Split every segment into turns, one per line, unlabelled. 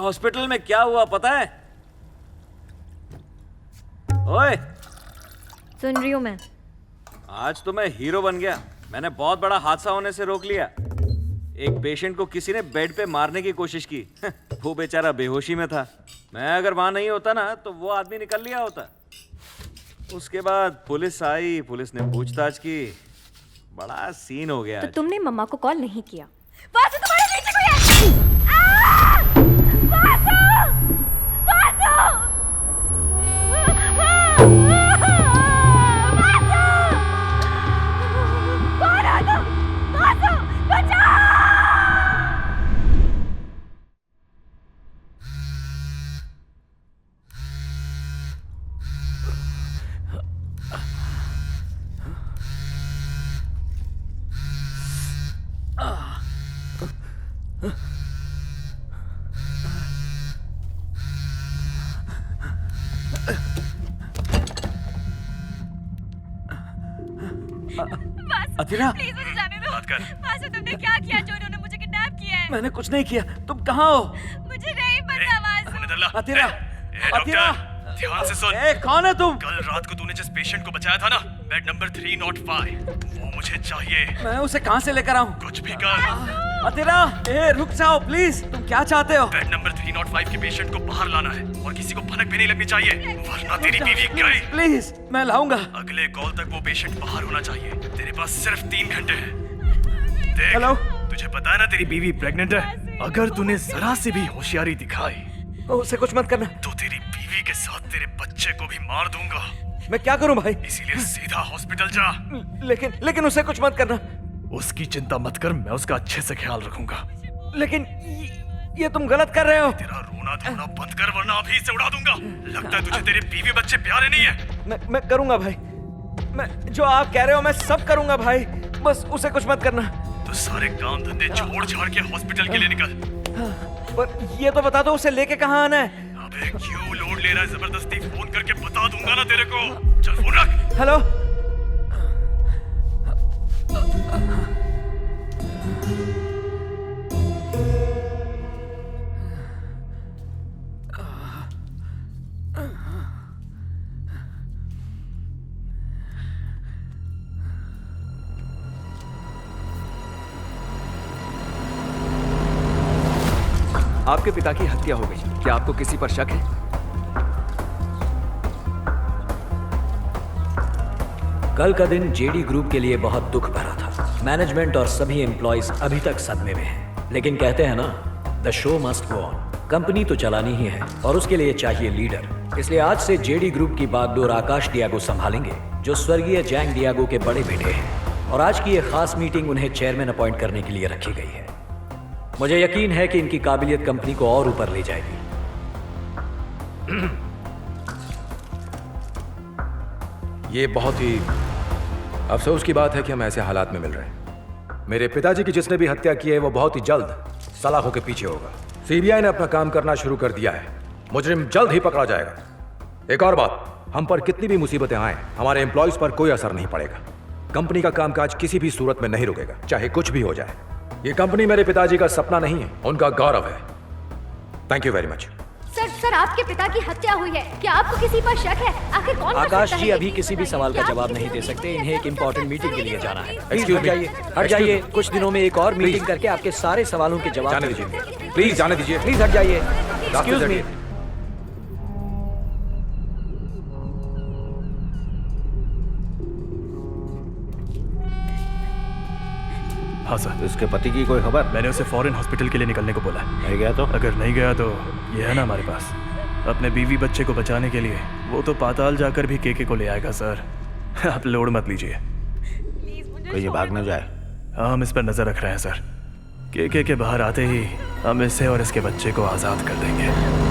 Hospital में क्या हुआ पता है? ओए,
सुन रही हूँ मैं।
आज तो मैं हीरो बन गया। मैंने बहुत बड़ा हादसा होने से रोक लिया। एक पेशेंट को किसी ने बेड पे मारने की कोशिश की। वो बेचारा बेहोशी में था। मैं अगर वहां नहीं होता ना तो वो आदमी निकल लिया होता। उसके बाद पुलिस आई, पुलिस ने पूछताछ की, बड़ा सीन हो गया।
तो तुमने मम्मा को कॉल नहीं किया?
वासु, तुम्हारे पीछे कोई है! वासु! वासु! कौन हो तुम? वासु, बचाओ!
अथिरा,
प्लीज मुझे जाने दो। वासु, तुमने क्या किया? जो उन्होंने मुझे किडनैप किया है।
मैंने कुछ नहीं किया। तुम कहाँ हो?
मुझे नहीं पता वासु।
अथिरा, अथिरा,
ध्यान से सुन।
कौन है तुम?
कल रात को तूने जिस पेशेंट को बचाया था ना, बेड नंबर 305, वो मुझे चाहिए।
मैं उसे कहाँ से लेकर आऊँ?
कुछ भी कर।
अथिरा, रुक जाओ प्लीज। तुम क्या चाहते हो?
बेड नंबर 305 के पेशेंट को बाहर लाना है और किसी को भनक भी नहीं लगनी चाहिए, वरना तेरी बीवी गई।
प्लीज, मैं लाऊंगा।
अगले कॉल तक वो पेशेंट बाहर होना चाहिए। तेरे पास सिर्फ 3 घंटे हैं। देख,
हेलो?
तुझे पता है ना तेरी बीवी प्रेग्नेंट है। अगर तूने जरा सी भी होशियारी दिखाई
उसे कुछ मत करना।
तो तेरी बीवी के साथ तेरे बच्चे को भी मार दूंगा।
मैं क्या करूं भाई?
इसीलिए सीधा हॉस्पिटल जा।
लेकिन उसे कुछ मत करना।
उसकी चिंता मत कर, मैं उसका अच्छे से ख्याल रखूंगा।
लेकिन ये तुम गलत कर रहे हो।
तेरा रोना धोना बंद कर, वरना अभी से उड़ा दूंगा। लगता है तुझे तेरे बीवी बच्चे प्यारे नहीं है।
मैं करूंगा भाई। मैं जो आप कह रहे हो मैं सब करूंगा भाई। बस उसे कुछ मत करना।
तो सारे काम धंधे छोड़ छाड़ के हॉस्पिटल के लिए निकल।
पर ये तो बता दो उसे लेके कहाँ आना है?
अबे क्यों लोड ले रहा है? जबरदस्ती फोन करके बता दूंगा ना तेरे को। चल फोन रख।
हेलो?
आपके पिता की हत्या हो गई। क्या आपको किसी पर शक है?
कल का दिन जेडी ग्रुप के लिए बहुत दुख भरा था। मैनेजमेंट और सभी एम्प्लॉयज अभी तक सदमे में हैं। लेकिन कहते हैं ना, the show must go on. Company तो चलानी ही है और उसके लिए चाहिए लीडर। इसलिए आज से जेडी ग्रुप की बागडोर आकाश डियागो संभालेंगे, जो स्वर्गीय जैंग डियागो के बड़े बेटे हैं। और आज की ये खास मीटिंग उन्हें चेयरमैन अपॉइंट करने के लिए रखी गई है। मुझे यकीन है कि इनकी काबिलियत कंपनी को और ऊपर ले जाएगी।
ये बहुत ही अफसोस की बात है कि हम ऐसे हालात में मिल रहे हैं। मेरे पिताजी की जिसने भी हत्या की है वो बहुत ही जल्द सलाखों के पीछे होगा। सीबीआई ने अपना काम करना शुरू कर दिया है। मुजरिम जल्द ही पकड़ा जाएगा। एक और बात, हम पर कितनी भी मुसीबतें आए, हमारे एम्प्लॉयज पर कोई असर नहीं पड़ेगा। कंपनी का कामकाज किसी भी सूरत में नहीं रुकेगा, चाहे कुछ भी हो जाए। ये कंपनी मेरे पिताजी का सपना नहीं है, उनका गौरव है। Thank you very much.
Sir, आपके पिता की हत्या हुई है। क्या आपको किसी पर शक है? आखिर कौन कर
आकाश
सकता
जी
है?
अभी किसी भी सवाल का जवाब नहीं दे सकते। इन्हें एक इंपॉर्टेंट मीटिंग के लिए जाना है।
Excuse
हट
me.
जाइए, हट जाइए।
Excuse me.
कुछ दिनों में एक और मीटिंग
Please.
करके आपके सारे सवालों के जवाब
जाने
देंगे।
दीजिए, प्लीज जाने दीजिए।
प्लीज हट जाइए।
रास्ते
एक्सक्यूज
से
मी।
हटिए।
हाँ सर।
उसके पति की कोई खबर?
मैंने उसे फॉरेन हॉस्पिटल के लिए निकलने को बोला है।
नहीं गया तो?
अगर नहीं गया तो ये है ना हमारे पास, अपने बीवी बच्चे को बचाने के लिए वो तो पाताल जाकर भी केके को ले आएगा सर। आप लोड मत लीजिए।
कहीं भाग न जाए।
हाँ, हम इस पर नजर रख रहे हैं सर। केके के बाहर आते ही हम इसे और इसके बच्चे को आजाद कर देंगे।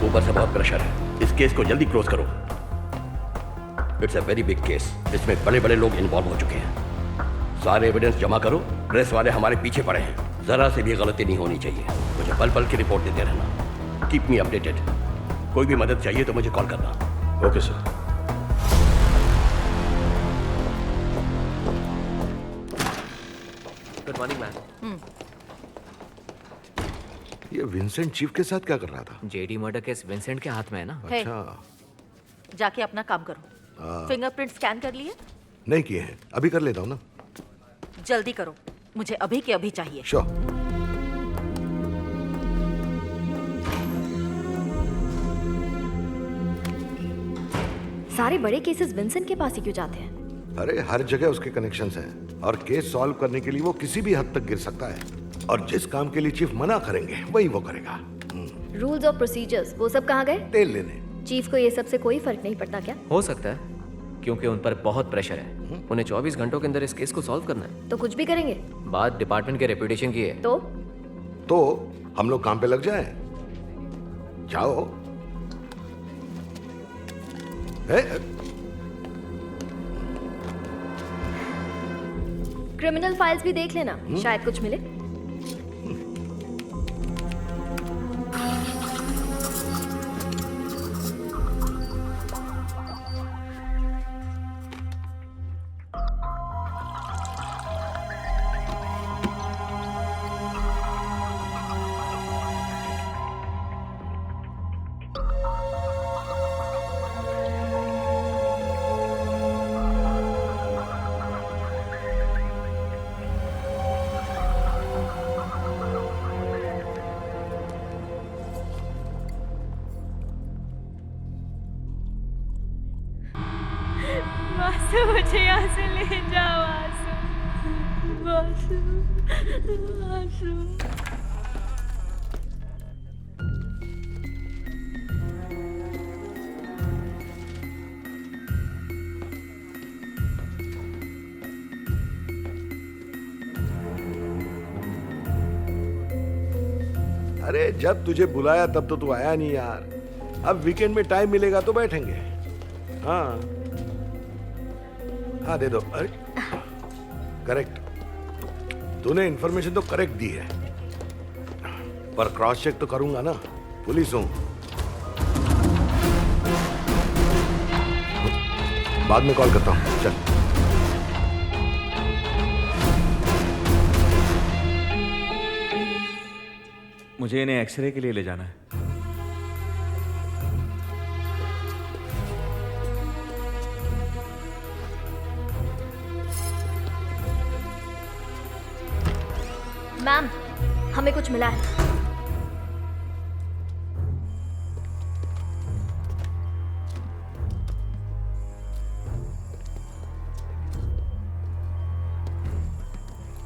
ऊपर से बहुत प्रेशर है। इस केस को जल्दी क्लोज करो।
It's a very big case. इसमें बड़े बड़े लोग इन्वॉल्व हो चुके हैं। सारे एविडेंस जमा करो। प्रेस वाले हमारे पीछे पड़े हैं। जरा से भी गलती नहीं होनी चाहिए। मुझे पल पल की रिपोर्ट देते रहना। Keep me updated. कोई भी मदद चाहिए तो मुझे कॉल करना।
Okay sir.
Good morning ma'am.
ये विंसेंट चीफ के साथ क्या कर रहा था?
जेडी मर्डर केस विंसेंट के हाथ में है ना।
है।
अच्छा,
जाके अपना काम करो। फिंगरप्रिंट स्कैन कर लिए?
नहीं किए हैं, अभी कर लेता हूँ ना।
जल्दी करो, मुझे अभी के अभी चाहिए।
श्योर।
सारे बड़े केसेस विंसेंट के पास ही क्यों जाते हैं?
अरे हर जगह उसके कनेक्शंस हैं और केस सॉल्व करने के लिए वो किसी भी हद तक गिर सकता है। और जिस काम के लिए चीफ मना करेंगे वही वो करेगा।
रूल्स और प्रोसीजर्स वो सब कहाँ गए?
तेल लेने।
चीफ को ये सब से कोई फर्क नहीं पड़ता क्या?
हो सकता है, क्योंकि उन पर बहुत प्रेशर है। उन्हें 24 घंटों के अंदर इस केस को सॉल्व करना है।
तो कुछ भी करेंगे?
बात डिपार्टमेंट के रेपुटेशन की है।
तो
हम लोग काम पे लग जाएं। जाओ।
क्रिमिनल फाइल्स भी देख लेना, शायद कुछ मिले।
वासु, मुझे यहाँ से ले जाओ वासु। वासु, वासु।
अरे जब तुझे बुलाया तब तो तू आया नहीं यार। अब वीकेंड में टाइम मिलेगा तो बैठेंगे। हाँ हाँ, दे दो। अरे करेक्ट, तूने इन्फॉर्मेशन तो करेक्ट दी है, पर क्रॉस चेक तो करूंगा ना, पुलिस हूं। बाद में कॉल करता हूं, चल।
मुझे इन्हें एक्सरे के लिए ले जाना है।
मैम, हमें कुछ मिला है।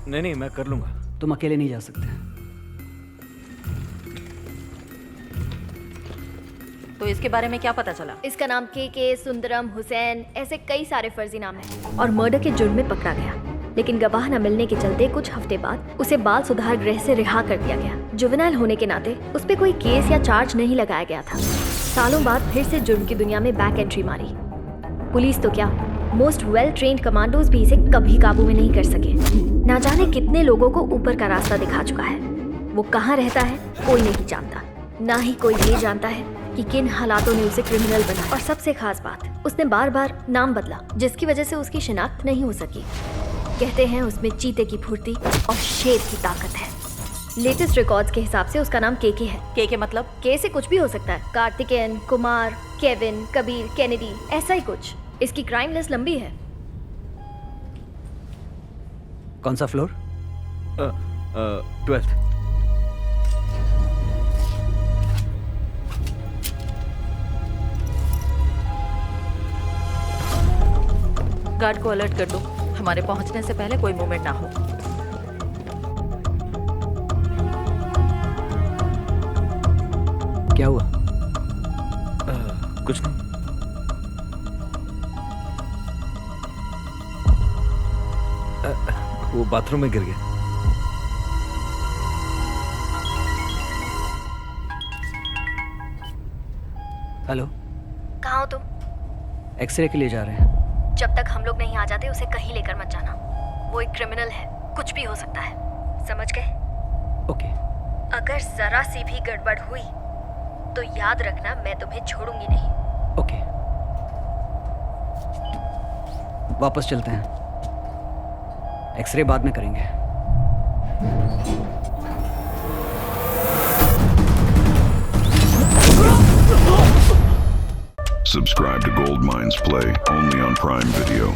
नहीं, मैं कर लूंगा।
तुम अकेले नहीं जा सकते।
तो इसके बारे में क्या पता चला?
इसका नाम के सुंदरम, हुसैन, ऐसे कई सारे फर्जी नाम हैं और मर्डर के जुर्म में पकड़ा गया। लेकिन गवाह न मिलने के चलते कुछ हफ्ते बाद उसे बाल सुधार गृह से रिहा कर दिया गया। जुवेनाइल होने के नाते उस पे कोई केस या चार्ज नहीं लगाया गया था। सालों बाद फिर से जुर्म की दुनिया में बैक एंट्री मारी। पुलिस तो क्या, मोस्ट वेल ट्रेन्ड कमांडोज भी इसे कभी काबू में नहीं कर सके। ना जाने कितने लोगों को ऊपर का रास्ता दिखा चुका है। वो कहाँ रहता है कोई नहीं जानता, ना ही कोई ये जानता है कि किन हालातों ने उसे क्रिमिनल बनाया। और सबसे खास बात, उसने बार बार नाम बदला, जिसकी वजह से उसकी शिनाख्त नहीं हो सकी। कहते हैं उसमें चीते की फुर्ती और शेर की ताकत है। लेटेस्ट रिकॉर्ड्स के हिसाब से उसका नाम के है।
के मतलब?
के से कुछ भी हो सकता है, कार्तिकेयन, कुमार, केविन, कबीर, केनेडी, ऐसा ही कुछ। इसकी क्राइम लिस्ट लंबी है।
कौन सा फ्लोर?
12th।
गार्ड को अलर्ट कर दो, हमारे पहुंचने से पहले कोई मूवमेंट ना हो।
क्या हुआ?
कुछ नहीं। वो बाथरूम में गिर गया।
हेलो,
कहाँ हो तुम?
एक्सरे के लिए जा रहे हैं।
जब तक हम लोग नहीं आ जाते उसे कहीं लेकर मत जाना। वो एक क्रिमिनल है, कुछ भी हो सकता है, समझ गए?
ओके।
अगर जरा सी भी गड़बड़ हुई तो याद रखना मैं तुम्हें छोड़ूंगी नहीं।
ओके, वापस चलते हैं, एक्सरे बाद में करेंगे।
Subscribe to Gold Mines Play only on Prime Video.